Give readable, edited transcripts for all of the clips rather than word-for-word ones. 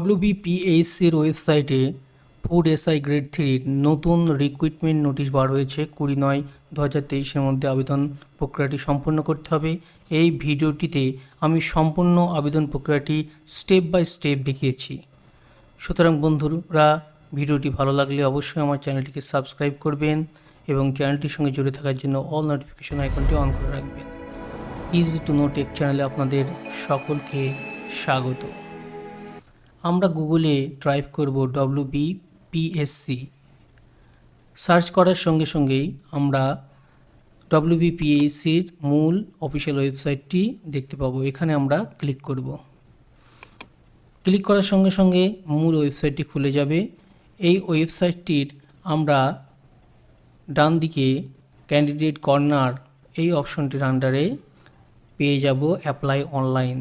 WBPSCর ওয়েবসাইটে food SI grade 3 নতুন recruitment notice বার হয়েছে। 20/9/2023 মধ্যে আবেদন প্রক্রিয়াটি সম্পূর্ণ করতে হবে। এই ভিডিওটিতে আমি সম্পূর্ণ আবেদন প্রক্রিয়াটি স্টেপ বাই স্টেপ দেখিয়েছি। সুতরাং বন্ধুরা, ভিডিওটি ভালো লাগলে অবশ্যই আমার চ্যানেলটিকে সাবস্ক্রাইব করবেন এবং চ্যানেলটির সঙ্গে জুড়ে থাকার জন্য অল নোটিফিকেশন আইকনটি অন করে রাখবেন। ইজি টু নো টেক চ্যানেলে আপনাদের সকলকে স্বাগত। আমরা গুগলে টাইপ করব WBPSC, সার্চ করার সঙ্গে সঙ্গেই আমরা WBPSCর মূল অফিসিয়াল ওয়েবসাইটটি দেখতে পাবো। এখানে আমরা ক্লিক করব। ক্লিক করার সঙ্গে সঙ্গে মূল ওয়েবসাইটটি খুলে যাবে। এই ওয়েবসাইটটির আমরা ডান দিকে ক্যান্ডিডেট কর্নার এই অপশনটির আন্ডারে পেয়ে যাব অ্যাপ্লাই অনলাইন।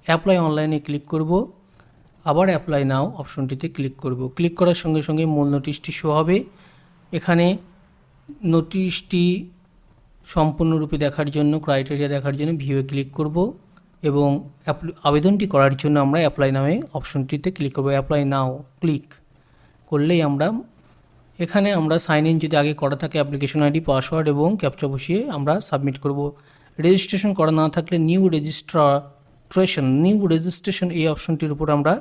অ্যাপ্লাই অনলাইনে ক্লিক করব, আবার অ্যাপ্লাই নাও অপশনটিতে ক্লিক করব। ক্লিক করার সঙ্গে সঙ্গে মূল নোটিশটি শো হবে। এখানে নোটিশটি সম্পূর্ণরূপে দেখার জন্য, ক্রাইটেরিয়া দেখার জন্য ভিউয়ে ক্লিক করব এবং আবেদনটি করার জন্য আমরা অ্যাপ্লাই নামে অপশনটিতে ক্লিক করব। অ্যাপ্লাই নাও ক্লিক করলেই এখানে আমরা সাইন ইন যদি আগে করা থাকে অ্যাপ্লিকেশন আইডি, পাসওয়ার্ড এবং ক্যাপচা বসিয়ে আমরা সাবমিট করব। রেজিস্ট্রেশন করা না থাকলে নিউ রেজিস্ট্রেশন এই অপশনটির উপর আমরা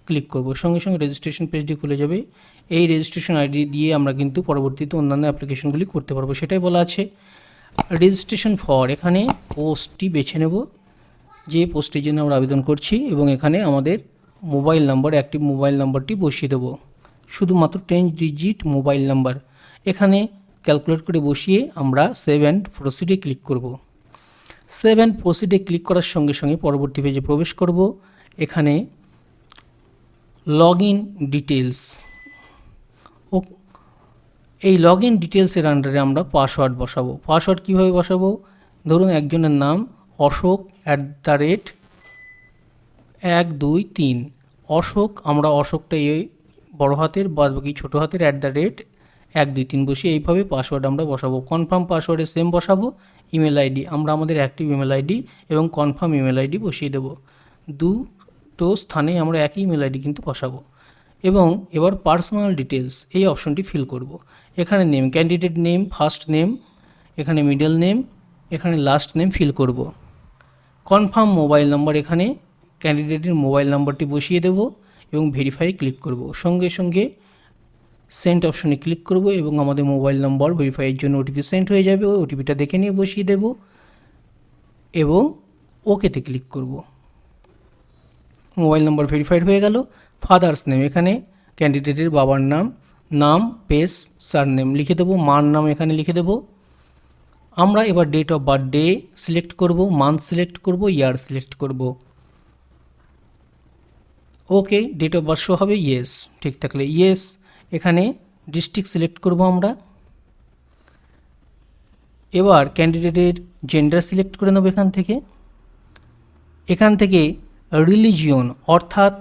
ক্লিক করব। সঙ্গে সঙ্গে রেজিস্ট্রেশন পেজটি খুলে যাবে। এই রেজিস্ট্রেশন আইডি দিয়ে আমরা কিন্তু পরবর্তীতে অন্যান্য অ্যাপ্লিকেশনগুলি করতে পারবো, সেটাই বলা আছে। রেজিস্ট্রেশন ফর, এখানে পোস্টটি বেছে নেব যে পোস্টের জন্য আমরা আবেদন করছি এবং এখানে আমাদের মোবাইল নাম্বার, অ্যাক্টিভ মোবাইল নাম্বারটি বসিয়ে দেবো, শুধুমাত্র 10 ডিজিট মোবাইল নাম্বার। এখানে ক্যালকুলেট করে বসিয়ে আমরা সেভ অ্যান্ড প্রসিডে ক্লিক করব। সেভ অ্যান্ড প্রসিডে ক্লিক করার সঙ্গে সঙ্গে পরবর্তী পেজে প্রবেশ করব। এখানে লগ ইন ডিটেলস, এই লগ ইন ডিটেলসের আন্ডারে আমরা পাসওয়ার্ড বসাবো। পাসওয়ার্ড কীভাবে বসাবো? ধরুন একজনের নাম অশোক @123 অশোক, আমরা অশোকটা এই বড় হাতের, বাদ বাকি ছোটো হাতের @123 বসিয়ে এইভাবে পাসওয়ার্ড আমরা বসাবো। কনফার্ম পাসওয়ার্ডে সেম বসাবো। ইমেল আইডি, আমরা আমাদের অ্যাক্টিভ ইমেল আইডি এবং কনফার্ম ইমেল আইডি বসিয়ে দেবো। দুটো স্থানে আমরা একই ইমেল আইডি কিন্তু বসাবো। এবং এবার পার্সোনাল ডিটেলস এই অপশনটি ফিল করব। এখানে name, candidate name, first name, এখানে মিডল নেম, এখানে লাস্ট নেম ফিল করব। কনফার্ম মোবাইল নাম্বার, এখানে ক্যান্ডিডেটের মোবাইল নাম্বারটি বসিয়ে দেব এবং ভেরিফাই ক্লিক করব। সঙ্গে সঙ্গে সেন্ড অপশনে ক্লিক করব এবং আমাদের মোবাইল নাম্বার ভেরিফাইয়ের জন্য ওটিপি সেন্ড হয়ে যাবে। ওই ওটিপিটা দেখে নিয়ে বসিয়ে দেব এবং ওকেতে ক্লিক করব। মোবাইল নাম্বার ভেরিফাইড হয়ে গেল। ফাদার্স নেম, এখানে ক্যান্ডিডেটের বাবার নাম পেস সারনেম লিখে দেবো, মার নাম এখানে লিখে দেব। আমরা এবার date of birth day select করব, মান্থ সিলেক্ট করব, ইয়ার সিলেক্ট করব। Okay, date of birth show হবে, ইয়েস ঠিক থাকলে ইয়েস। এখানে ডিস্ট্রিক্ট সিলেক্ট করব আমরা। এবার ক্যান্ডিডেটের জেন্ডার সিলেক্ট করে নেব এখান থেকে রিলিজিয়ন অর্থাৎ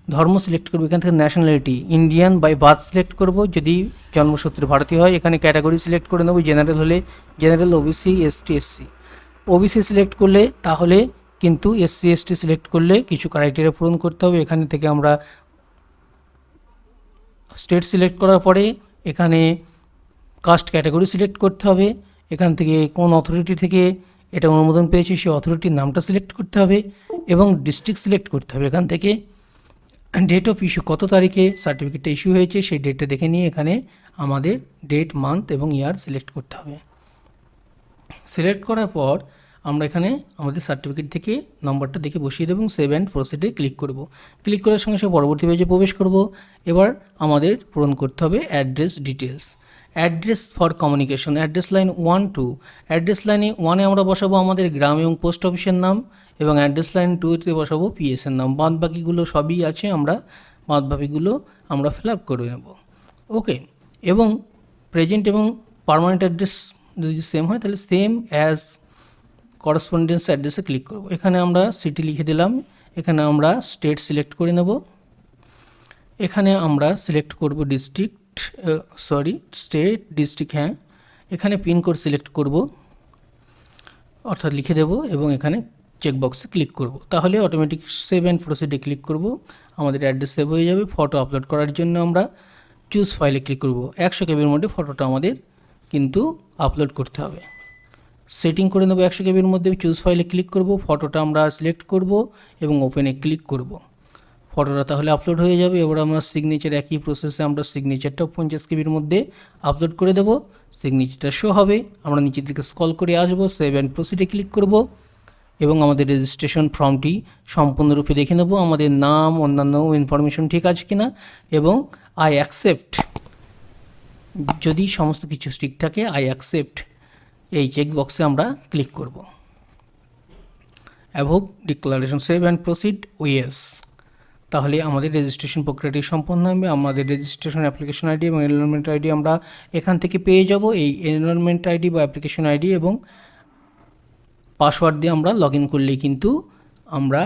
ধর্ম সিলেক্ট করব। এখান থেকে nationality Indian by birth select করব যদি জন্মসূত্রে ভারতীয় হয়। এখানে ক্যাটাগরি সিলেক্ট করে নেব, জেনারেল হলে general, OBC, ST, SC. OBC select করলে তাহলে কিন্তু এসসি এসটি সিলেক্ট করলে কিছু ক্রাইটেরিয়া পূরণ করতে হবে। এখানে থেকে আমরা স্টেট সিলেক্ট করার পরে এখানে কাস্ট ক্যাটাগরি সিলেক্ট করতে হবে। এখান থেকে কোন অথরিটি থেকে এটা অনুমোদন পেয়েছে সেই অথরিটির নামটা সিলেক্ট করতে হবে এবং ডিস্ট্রিক্ট সিলেক্ট করতে হবে। এখান থেকে ডেট অফ ইস্যু, কত তারিখে সার্টিফিকেটটা ইস্যু হয়েছে সেই ডেটটা দেখে নিয়ে এখানে আমাদের ডেট, মান্থ এবং ইয়ার সিলেক্ট করতে হবে। সিলেক্ট করার পর আমরা এখানে আমাদের সার্টিফিকেট থেকে নম্বরটা দেখে বসিয়ে দেবো এবং সেভ অ্যান্ড প্রসিডে ক্লিক করব। ক্লিক করার সঙ্গে সঙ্গে পরবর্তী পেজে প্রবেশ করব। এবার আমাদের পূরণ করতে হবে address details. Address for communication, address line 1 2। Address লাইনে 1-এ আমরা বসাবো আমাদের গ্রাম এবং পোস্ট অফিসের নাম এবং অ্যাড্রেস লাইন 2-তে বসাবো পিএসের নাম। বাদ বাকিগুলো সবই আছে, বাদ বাকিগুলো আমরা ফিল আপ করে নেব। ওকে, এবং প্রেজেন্ট এবং পার্মানেন্ট অ্যাড্রেস যদি সেম হয় তাহলে সেম অ্যাজ করসপন্ডেন্স অ্যাড্রেসে ক্লিক করব। এখানে আমরা সিটি লিখে দিলাম, এখানে আমরা স্টেট সিলেক্ট করে নেব। এখানে আমরা সিলেক্ট করব স্টেট, ডিস্ট্রিক্ট, হ্যাঁ। এখানে পিনকোড সিলেক্ট করব অর্থাৎ লিখে দেব এবং এখানে চেকবক্সে ক্লিক করব, তাহলে অটোমেটিক সেভ অ্যান্ড প্রসিডে ক্লিক করব, আমাদের অ্যাড্রেস সেভ হয়ে যাবে। ফটো আপলোড করার জন্য আমরা চুজ ফাইলে ক্লিক করব। 100 কেবির মধ্যে ফটোটা আমাদের কিন্তু আপলোড করতে হবে। সেটিং করে নেব 100 কেবির মধ্যে, চুজ ফাইলে ক্লিক করব, ফটোটা আমরা সিলেক্ট করব এবং ওপেনে ক্লিক করব। ফটোটা তাহলে আপলোড হয়ে যাবে। এবার আমরা সিগনেচার, একই প্রসেসে আমরা সিগনেচারটাও 50 কেবির মধ্যে আপলোড করে দেব। সিগনেচারটা শো হবে, আমরা নিচের দিকে স্ক্রল করে আসবো, সেভ অ্যান্ড প্রসিডে ক্লিক করব এবং আমাদের রেজিস্ট্রেশন ফর্মটি সম্পূর্ণরূপে দেখে নেব, আমাদের নাম অন্যান্য ইনফরমেশন ঠিক আছে কিনা, এবং আই অ্যাকসেপ্ট, যদি সমস্ত কিছু ঠিক থাকে আই অ্যাকসেপ্ট এই চেকবক্সে আমরা ক্লিক করব। Above declaration, save and proceed yes, তাহলে আমাদের রেজিস্ট্রেশন প্রক্রিয়াটি সম্পন্ন হবে। আমাদের রেজিস্ট্রেশন অ্যাপ্লিকেশন আইডি এবং এনরোলমেন্ট আইডি আমরা এখান থেকে পেয়ে যাব। এই এনরোলমেন্ট আইডি বা অ্যাপ্লিকেশন আইডি এবং পাসওয়ার্ড দিয়ে আমরা লগ ইন করলেই কিন্তু আমরা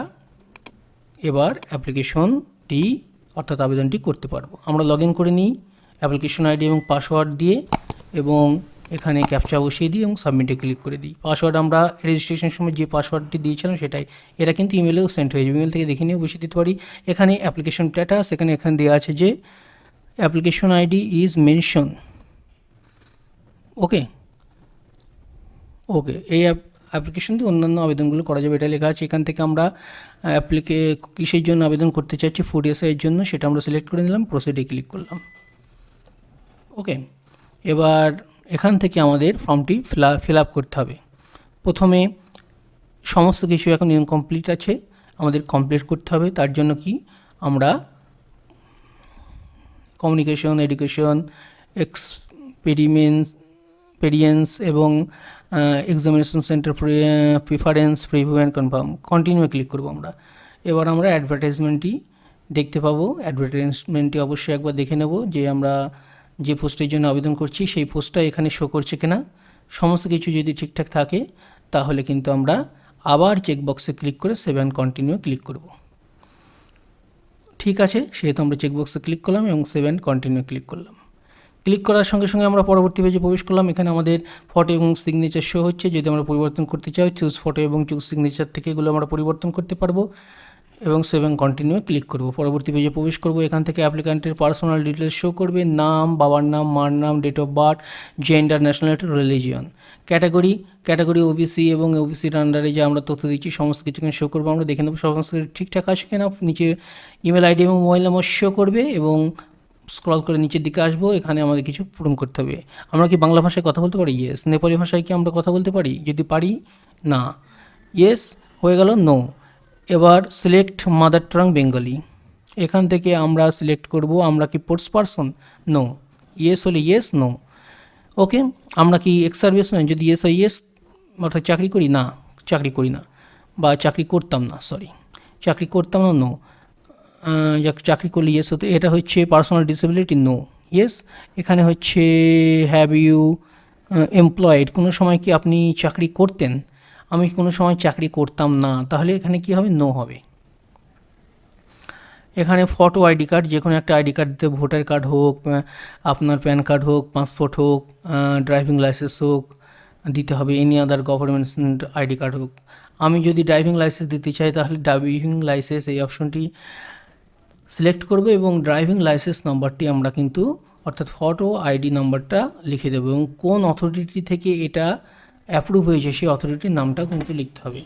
এবার অ্যাপ্লিকেশনটি অর্থাৎ আবেদনটি করতে পারবো। আমরা লগ ইন করে নিই অ্যাপ্লিকেশন আইডি এবং পাসওয়ার্ড দিয়ে, এবং এখানে ক্যাপচা বসিয়ে দিই এবং সাবমিটে ক্লিক করে দিই। পাসওয়ার্ড আমরা রেজিস্ট্রেশনের সময় যে পাসওয়ার্ডটি দিয়েছিলাম সেটাই, এটা কিন্তু ইমেলেও সেন্ড হয়ে যাবে, ইমেল থেকে দেখে নিয়েও বসিয়ে দিতে পারি। এখানে অ্যাপ্লিকেশন স্ট্যাটাস, এখানে দেওয়া আছে যে অ্যাপ্লিকেশন আইডি ইজ মেনশন, ওকে এই অ্যাপ্লিকেশন দিয়ে অন্যান্য আবেদনগুলো করা যাবে, এটা লেখা আছে। এখান থেকে আমরা কিসের জন্য আবেদন করতে চাচ্ছি, ফুড এসআই এর জন্য, সেটা আমরা সিলেক্ট করে নিলাম, প্রসিডে ক্লিক করলাম। ওকে, এবার এখান থেকে আমাদের ফর্মটি ফিল আপ করতে হবে। প্রথমে সমস্ত কিছু এখন ইনকমপ্লিট আছে, আমাদের কমপ্লিট করতে হবে। তার জন্য কি আমরা কমিউনিকেশন, এডুকেশন, এক্সপেরিয়েন্স এবং examination centre preference, preview and confirm, continue click করব আমরা। এবার আমরা অ্যাডভার্টাইজমেন্টটি দেখতে পাবো। অ্যাডভার্টাইজমেন্টটি অবশ্যই একবার দেখে নেব যে আমরা যে পোস্টের জন্য আবেদন করছি সেই পোস্টটা এখানে শো করছে কিনা। সমস্ত কিছু যদি ঠিকঠাক থাকে তাহলে কিন্তু আমরা আবার চেকবক্সে ক্লিক করে সেভ অ্যান্ড কন্টিনিউ ক্লিক করব। ঠিক আছে, সেহেতু আমরা চেকবক্সে ক্লিক করলাম এবং সেভ অ্যান্ড কন্টিনিউ ক্লিক করলাম। ক্লিক করার সঙ্গে সঙ্গে আমরা পরবর্তী পেজে প্রবেশ করলাম। এখানে আমাদের ফটো এবং সিগনেচার শো হচ্ছে। যদি আমরা পরিবর্তন করতে চাই, চুজ ফটো এবং চুজ সিগনেচার থেকে এগুলো আমরা পরিবর্তন করতে পারবো এবং সেভ অ্যান্ড কন্টিনিউ ক্লিক করব। পরবর্তী পেজে প্রবেশ করব। এখান থেকে অ্যাপ্লিক্যান্টের পার্সোনাল ডিটেলস শো করবে, নাম, বাবার নাম, মার নাম, date of birth, gender, nationality, religion, category OBC এবং ওবিসির আন্ডারে যে আমরা তথ্য দিচ্ছি সমস্ত কিছু এখানে শো করবো। আমরা দেখে নেব সমস্ত ঠিকঠাক আছে কিনা। নিচে ইমেল আইডি এবং মোবাইল নাম্বার শো করবে এবং স্ক্রল করে নিচের দিকে আসবো। এখানে আমাদের কিছু পূরণ করতে হবে। আমরা কি বাংলা ভাষায় কথা বলতে পারি? ইয়েস। নেপালি ভাষায় কি আমরা কথা বলতে পারি? যদি পারি, না। ইয়েস হয়ে গেল, নো। এবার সিলেক্ট মাদার টাং বেঙ্গলি, এখান থেকে আমরা সিলেক্ট করব আমরা কি স্পোর্টস পারসন, নো। ইয়েস হলে ইয়েস, নো। ওকে, আমরা কি এক্স সার্ভিস, যদি ইয়েস হয় ইয়েস, অর্থাৎ চাকরি করি, না চাকরি করি না, বা চাকরি করতাম না, চাকরি করতাম না, নো। চাকরি করলে ইয়েস হতো। এটা হচ্ছে পার্সোনাল ডিসেবিলিটি, নো, ইয়েস। এখানে হচ্ছে হ্যাভ ইউ এমপ্লয়েড, কোনো সময় কি আপনি চাকরি করতেন? আমি কোনো সময় চাকরি করতাম না, তাহলে এখানে কি হবে, নো হবে। এখানে ফটো আইডি কার্ড, যে কোনো একটা আইডি কার্ড দিতে, ভোটার কার্ড হোক, আপনার প্যান কার্ড হোক, পাসপোর্ট হোক, ড্রাইভিং লাইসেন্স হোক দিতে হবে, any other government ID card হোক। আমি যদি ড্রাইভিং লাইসেন্স দিতে চাই তাহলে ড্রাইভিং লাইসেন্স এই অপশনটি সিলেক্ট করব এবং ড্রাইভিং লাইসেন্স নাম্বারটি আমরা কিন্তু অর্থাৎ ফটো আইডি নাম্বারটা লিখে দেবো এবং কোন অথরিটি থেকে এটা অ্যাপ্রুভ হয়েছে সেই অথরিটির নামটা কিন্তু লিখতে হবে।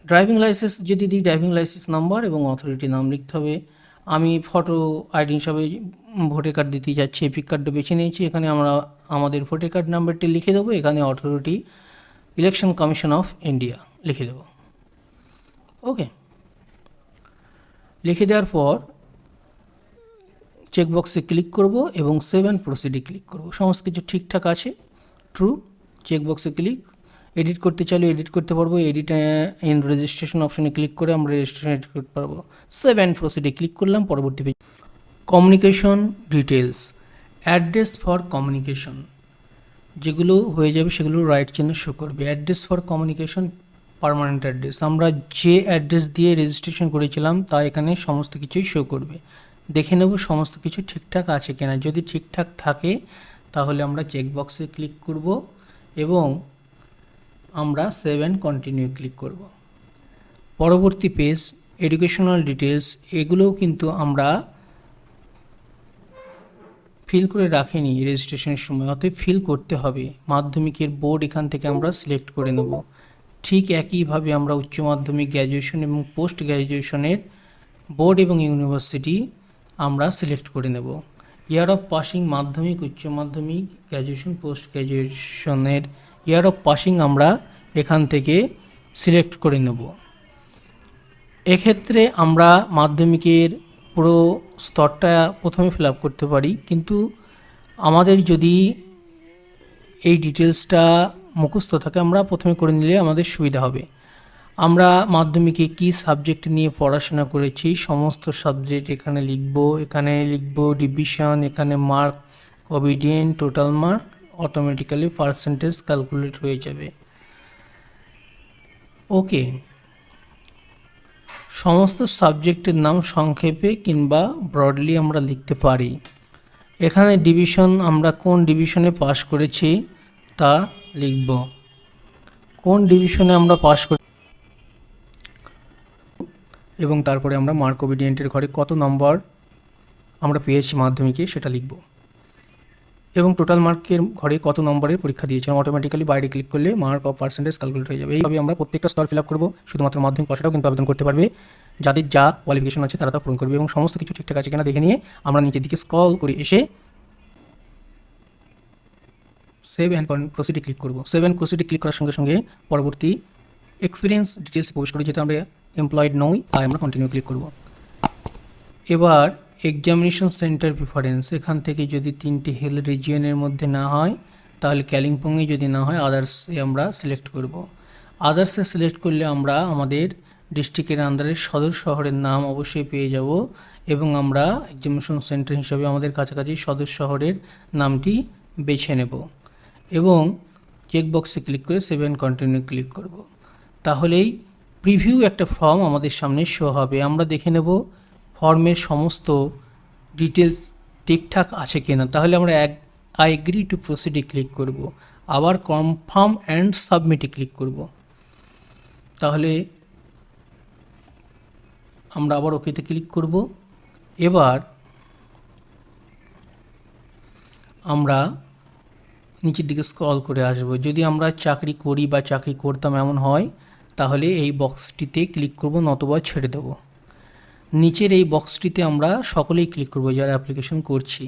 ড্রাইভিং লাইসেন্স যদি দিই, ড্রাইভিং লাইসেন্স নাম্বার এবং অথরিটির নাম লিখতে হবে। আমি ফটো আইডি হিসাবে ভোটার কার্ড দিতে যাচ্ছি, এপিক কার্ডটা বেছে নিয়েছি। এখানে আমরা আমাদের ভোটার কার্ড নাম্বারটি লিখে দেবো, এখানে authority election commission of India লিখে দেবো। ওকে, লিখে দেওয়ার পর চেকবক্সে ক্লিক করব এবং সেভ অ্যান্ড প্রসিডে ক্লিক করব। সমস্ত কিছু ঠিকঠাক আছে, ট্রু। চেকবক্সে ক্লিক, এডিট করতে চাইলে এডিট করতে পারবো, এডিট ইন রেজিস্ট্রেশন অপশনে ক্লিক করে আমরা রেজিস্ট্রেশন এডিট করতে পারবো। সেভ অ্যান্ড প্রসিডে ক্লিক করলাম। পরবর্তী page, communication details, address for communication, যেগুলো হয়ে যাবে সেগুলো রাইট চিহ্ন শো করবে। Address for communication, permanent address, আমরা যে অ্যাড্রেস দিয়ে রেজিস্ট্রেশন করেছিলাম তা এখানে সমস্ত কিছুই শো করবে। দেখে নেব সমস্ত কিছু ঠিকঠাক আছে কিনা। যদি ঠিকঠাক থাকে তাহলে আমরা চেকবক্সে ক্লিক করব এবং আমরা সেভ অ্যান্ড কন্টিনিউ ক্লিক করব। পরবর্তী পেজ এডুকেশনাল ডিটেলস, এগুলোও কিন্তু আমরা ফিল করে রাখিনি রেজিস্ট্রেশনের সময়, অতএব ফিল করতে হবে। মাধ্যমিকের বোর্ড এখান থেকে আমরা সিলেক্ট করে নেব। ঠিক একইভাবে আমরা উচ্চ মাধ্যমিক, গ্র্যাজুয়েশন এবং পোস্ট গ্র্যাজুয়েশনের বোর্ড এবং ইউনিভার্সিটি আমরা সিলেক্ট করে নেব। ইয়ার অফ পাসিং, মাধ্যমিক, উচ্চ মাধ্যমিক, গ্র্যাজুয়েশন, পোস্ট গ্র্যাজুয়েশনের ইয়ার অফ পাসিং আমরা এখান থেকে সিলেক্ট করে নেব। এক্ষেত্রে আমরা মাধ্যমিকের পুরো স্তরটা প্রথমে ফিল আপ করতে পারি, কিন্তু আমাদের যদি এই ডিটেলসটা মুখস্থ থাকে আমরা প্রথমে করে নিলে আমাদের সুবিধা হবে। আমরা মাধ্যমিকে কি সাবজেক্ট নিয়ে পড়াশোনা করেছি সমস্ত সাবজেক্ট এখানে লিখব। এখানে লিখব ডিভিশন, এখানে mark, obedient, total mark, automatically percentage calculate হয়ে যাবে। ওকে, সমস্ত সাবজেক্টের নাম সংক্ষেপে কিংবা ব্রডলি আমরা লিখতে পারি। এখানে ডিভিশন, আমরা কোন ডিভিশনে পাস করেছি তা লিখব। কোন ডিভিশনে আমরা পাস করি এবং তারপরে আমরা মার্ক ওবিডিয়েন্টের ঘরে কত নম্বর আমরা পেয়েছি মাধ্যমিকে সেটা লিখব এবং টোটাল মার্কের ঘরে কত নম্বরের পরীক্ষা দিয়েছিলাম। অটোমেটিক্যালি বাইরে ক্লিক করলে মার্ক অফ পার্সেন্টেজ ক্যালকুলেট হয়ে যাবে। এইভাবে আমরা প্রত্যেকটা স্তর ফিল আপ করবো। শুধুমাত্র মাধ্যমিক পাশটাও কিন্তু আবেদন করতে পারবে, যাদের যা কোয়ালিফিকেশন আছে তারা তা পূরণ করবে এবং সমস্ত কিছু ঠিকঠাক আছে কিনা দেখে নিয়ে আমরা নিচের দিকে স্ক্রল করে এসে সেভ অ্যান্ড প্রসিডে ক্লিক করব। সেভ অ্যান্ড প্রসিডে ক্লিক করার সঙ্গে সঙ্গে পরবর্তী এক্সপিরিয়েন্স ডিটেলসে প্রবেশ করে, যেহেতু আমরা এমপ্লয়েড নই তাই আমরা কন্টিনিউ ক্লিক করব। এবার এক্সামিনেশন সেন্টার প্রিফারেন্স, এখান থেকে যদি 3টি হিল রিজিয়নের মধ্যে না হয় তাহলে কালিম্পংয়ে, যদি না হয় আদার্সে আমরা সিলেক্ট করব। আদার্সে সিলেক্ট করলে আমরা আমাদের ডিস্ট্রিক্টের আন্ডারে সদর শহরের নাম অবশ্যই পেয়ে যাব এবং আমরা এক্সামিনেশন সেন্টার হিসাবে আমাদের কাছাকাছি সদর শহরের নামটি বেছে নেব এবং চেকবক্সে ক্লিক করে সেভ অ্যান্ড কন্টিনিউ ক্লিক করব। তাহলেই প্রিভিউ একটা ফর্ম আমাদের সামনে শো হবে। আমরা দেখে নেব ফর্মের সমস্ত ডিটেলস ঠিকঠাক আছে কিনা। তাহলে আমরা আই এগ্রি টু প্রসিডে ক্লিক করব, আবার কনফার্ম অ্যান্ড সাবমিটে ক্লিক করব। তাহলে আমরা আবার ওকেতে ক্লিক করব। এবার আমরা নিচের দিকে স্ক্রল করে আসব। যদি আমরা চাকরি করি বা চাকরি করতাম এমন হয় তাহলে এই বক্সটিতে ক্লিক করব, নতুবা ছেড়ে দেব। নিচের এই বক্সটিতে আমরা সকলেই ক্লিক করব যারা অ্যাপ্লিকেশন করছি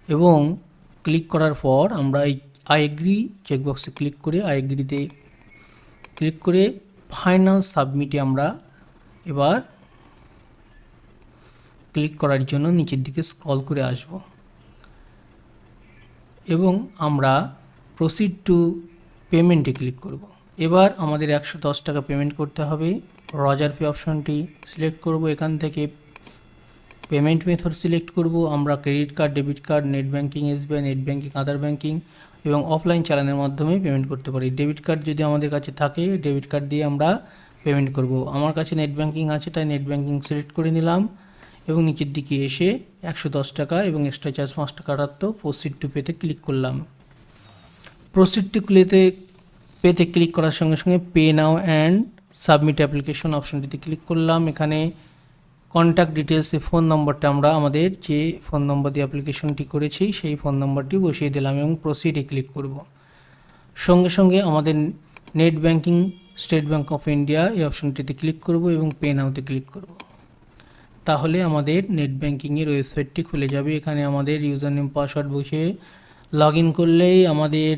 এবং ক্লিক করার পর আমরা এই আই এগ্রি চেকবক্সে ক্লিক করে আই এগ্রিতে ক্লিক করে ফাইনাল সাবমিটে আমরা এবার ক্লিক করার জন্য নিচের দিকে স্ক্রল করে আসব এবং আমরা প্রসিড টু পেমেন্টে ক্লিক করব। এবার আমাদের 110 টাকা পেমেন্ট করতে হবে। রজার পে অপশনটি সিলেক্ট করব। এখান থেকে পেমেন্ট মেথড সিলেক্ট করব। আমরা credit card, debit card, net banking, SBI, net banking, other banking এবং অফলাইন চালানের মাধ্যমে পেমেন্ট করতে পারি। ডেবিট কার্ড যদি আমাদের কাছে থাকে ডেবিট কার্ড দিয়ে আমরা পেমেন্ট করব। আমার কাছে নেট ব্যাঙ্কিং আছে তাই নেট ব্যাঙ্কিং সিলেক্ট করে নিলাম এবং নিচের দিকে এসে 110 টাকা এবং এক্সট্রা চার্জ 5 টাকা রাখতো প্রসিড টু পেতে ক্লিক করলাম। প্রসিড টু পেতে ক্লিক করার সঙ্গে সঙ্গে pay now and submit application অপশনটিতে ক্লিক করলাম। এখানে কন্ট্যাক্ট ডিটেলসে ফোন নম্বরটা আমরা আমাদের যে ফোন নম্বর দিয়ে অ্যাপ্লিকেশনটি করেছি সেই ফোন নম্বরটি বসিয়ে দিলাম এবং প্রসিডে ক্লিক করব। সঙ্গে সঙ্গে আমাদের net banking, state bank of India এই অপশনটিতে ক্লিক করব এবং পে নাওতে ক্লিক করব। তাহলে আমাদের নেট ব্যাঙ্কিংয়ের ওয়েবসাইটটি খুলে যাবে। এখানে আমাদের ইউজার নেম, পাসওয়ার্ড বসে লগ ইন করলেই আমাদের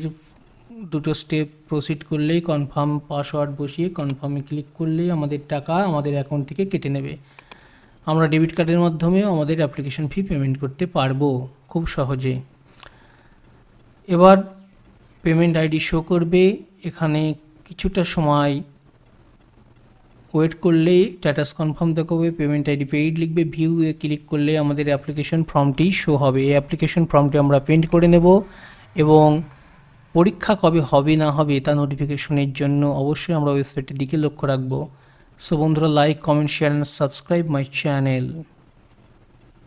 দুটো স্টেপ প্রসিড করলেই কনফার্ম পাসওয়ার্ড বসিয়ে কনফার্মে ক্লিক করলেই আমাদের টাকা আমাদের অ্যাকাউন্ট থেকে কেটে নেবে। আমরা ডেবিট কার্ডের মাধ্যমেও আমাদের অ্যাপ্লিকেশন ফি পেমেন্ট করতে পারবো খুব সহজে। এবার পেমেন্ট আইডি শো করবে। এখানে কিছুটা সময় ওয়েট করলেই স্ট্যাটাস কনফার্ম দেখাবে, পেমেন্ট আইডি পেইড লিখবে, ভিউ এ ক্লিক করলে আমাদের অ্যাপ্লিকেশন ফর্মটি শো হবে। এই অ্যাপ্লিকেশন ফর্মটি আমরা প্রিন্ট করে নেব এবং পরীক্ষা কবে হবে না হবে তা নোটিফিকেশনের জন্য অবশ্যই আমরা ওয়েবসাইটের দিকে লক্ষ্য রাখবো। সো বন্ধুরা, like, comment, share and subscribe my channel.